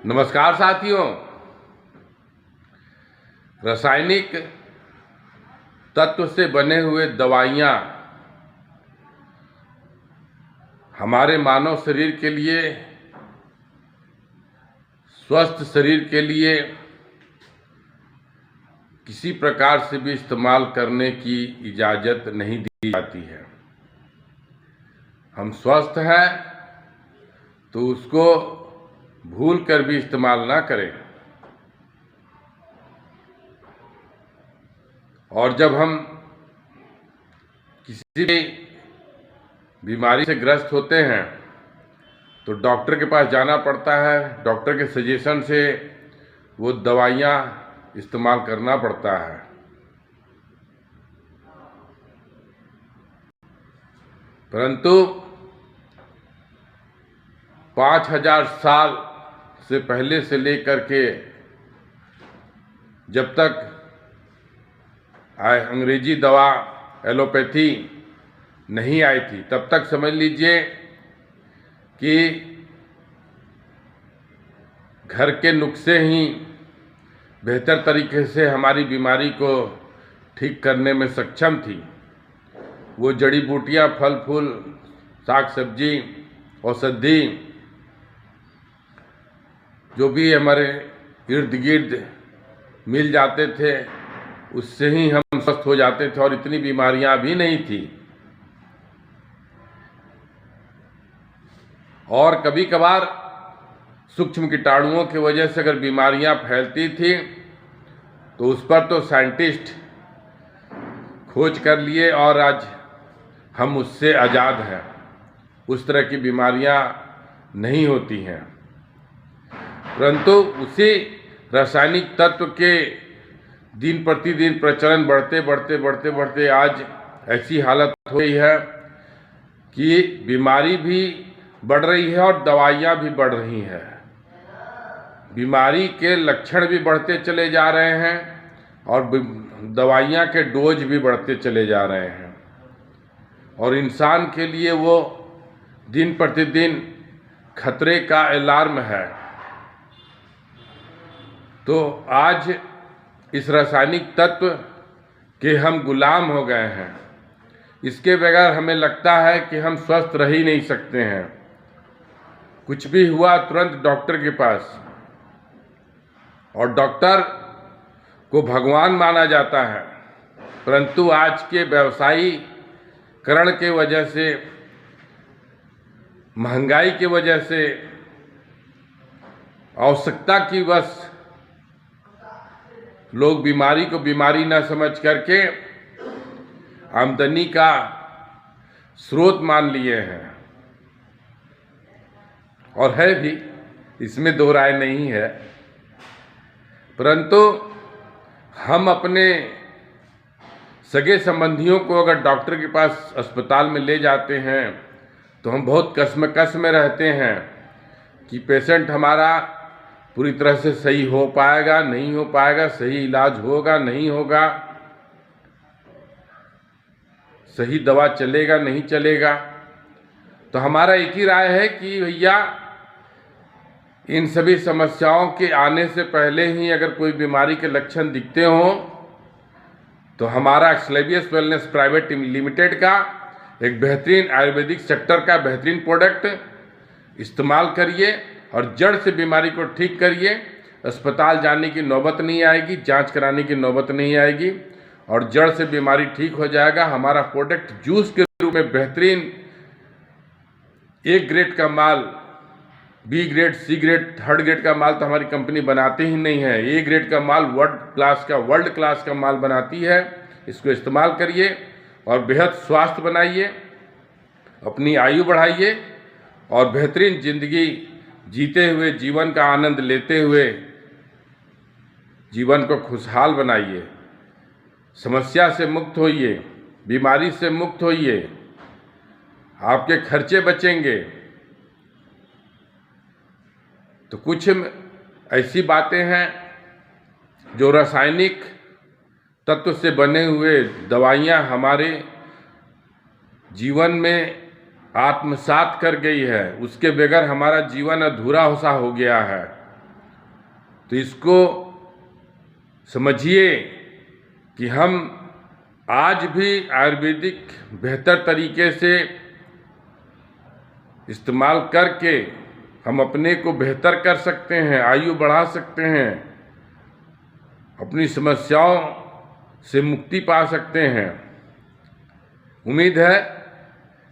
नमस्कार साथियों। रासायनिक तत्व से बने हुए दवाइयाँ हमारे मानव शरीर के लिए, स्वस्थ शरीर के लिए किसी प्रकार से भी इस्तेमाल करने की इजाज़त नहीं दी जाती है। हम स्वस्थ हैं तो उसको भूल कर भी इस्तेमाल ना करें। और जब हम किसी भी बीमारी से ग्रस्त होते हैं तो डॉक्टर के पास जाना पड़ता है। डॉक्टर के सजेशन से वो दवाइयाँ इस्तेमाल करना पड़ता है। परंतु 5000 साल से पहले से लेकर के जब तक अंग्रेजी दवा एलोपैथी नहीं आई थी, तब तक समझ लीजिए कि घर के नुस्खे ही बेहतर तरीके से हमारी बीमारी को ठीक करने में सक्षम थी। वो जड़ी बूटियाँ, फल फूल, साग सब्जी, औषधि जो भी हमारे इर्द गिर्द मिल जाते थे, उससे ही हम स्वस्थ हो जाते थे और इतनी बीमारियां भी नहीं थी। और कभी कभार सूक्ष्म कीटाणुओं की वजह से अगर बीमारियां फैलती थी तो उस पर तो साइंटिस्ट खोज कर लिए और आज हम उससे आज़ाद हैं। उस तरह की बीमारियां नहीं होती हैं। परंतु उसी रासायनिक तत्व के दिन प्रतिदिन प्रचलन बढ़ते आज ऐसी हालत हो गई है कि बीमारी भी बढ़ रही है और दवाइयाँ भी बढ़ रही हैं। बीमारी के लक्षण भी बढ़ते चले जा रहे हैं और दवाइयाँ के डोज भी बढ़ते चले जा रहे हैं। और इंसान के लिए वो दिन प्रतिदिन खतरे का अलार्म है। तो आज इस रासायनिक तत्व के हम गुलाम हो गए हैं। इसके बगैर हमें लगता है कि हम स्वस्थ रह ही नहीं सकते हैं। कुछ भी हुआ तुरंत डॉक्टर के पास, और डॉक्टर को भगवान माना जाता है। परंतु आज के व्यवसायीकरण के वजह से, महंगाई की वजह से, आवश्यकता की वश लोग बीमारी को बीमारी न समझ करके आमदनी का स्रोत मान लिए हैं। और है भी, इसमें दो राय नहीं है। परंतु हम अपने सगे संबंधियों को अगर डॉक्टर के पास अस्पताल में ले जाते हैं तो हम बहुत कश्मकश में रहते हैं कि पेशेंट हमारा पूरी तरह से सही हो पाएगा, नहीं हो पाएगा, सही इलाज होगा, नहीं होगा, सही दवा चलेगा, नहीं चलेगा। तो हमारा एक ही राय है कि भैया इन सभी समस्याओं के आने से पहले ही अगर कोई बीमारी के लक्षण दिखते हों तो हमारा एक्सलेबियस वेलनेस प्राइवेट लिमिटेड का एक बेहतरीन आयुर्वेदिक सेक्टर का बेहतरीन प्रोडक्ट इस्तेमाल करिए और जड़ से बीमारी को ठीक करिए। अस्पताल जाने की नौबत नहीं आएगी, जांच कराने की नौबत नहीं आएगी और जड़ से बीमारी ठीक हो जाएगा। हमारा प्रोडक्ट जूस के रूप में बेहतरीन A ग्रेड का माल, B grade, C grade, third grade का माल तो हमारी कंपनी बनाती ही नहीं है। A ग्रेड का माल वर्ल्ड क्लास का माल बनाती है। इसको इस्तेमाल करिए और बेहद स्वास्थ्य बनाइए, अपनी आयु बढ़ाइए और बेहतरीन जिंदगी जीते हुए, जीवन का आनंद लेते हुए जीवन को खुशहाल बनाइए। समस्या से मुक्त होइए, बीमारी से मुक्त होइए, आपके खर्चे बचेंगे। तो कुछ ऐसी बातें हैं जो रासायनिक तत्व से बने हुए दवाइयाँ हमारे जीवन में आत्मसात कर गई है। उसके बगैर हमारा जीवन अधूरा सा हो गया है। तो इसको समझिए कि हम आज भी आयुर्वेदिक बेहतर तरीके से इस्तेमाल करके हम अपने को बेहतर कर सकते हैं, आयु बढ़ा सकते हैं, अपनी समस्याओं से मुक्ति पा सकते हैं। उम्मीद है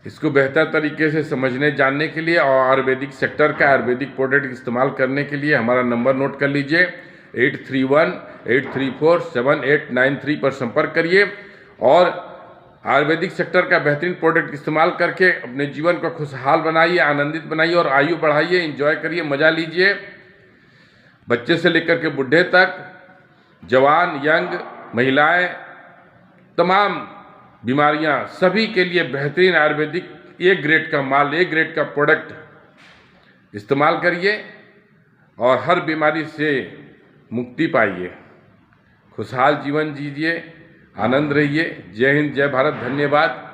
इसको बेहतर तरीके से समझने जानने के लिए और आयुर्वेदिक सेक्टर का आयुर्वेदिक प्रोडक्ट इस्तेमाल करने के लिए हमारा नंबर नोट कर लीजिए 8318347893 पर संपर्क करिए और आयुर्वेदिक सेक्टर का बेहतरीन प्रोडक्ट इस्तेमाल करके अपने जीवन को खुशहाल बनाइए, आनंदित बनाइए और आयु बढ़ाइए, एंजॉय करिए, मज़ा लीजिए। बच्चे से लेकर के बूढ़े तक, जवान, यंग, महिलाएं, तमाम बीमारियां, सभी के लिए बेहतरीन आयुर्वेदिक ए ग्रेड का माल, ए ग्रेड का प्रोडक्ट इस्तेमाल करिए और हर बीमारी से मुक्ति पाइए। खुशहाल जीवन जीजिए, आनंद रहिए। जय हिंद, जय भारत, धन्यवाद।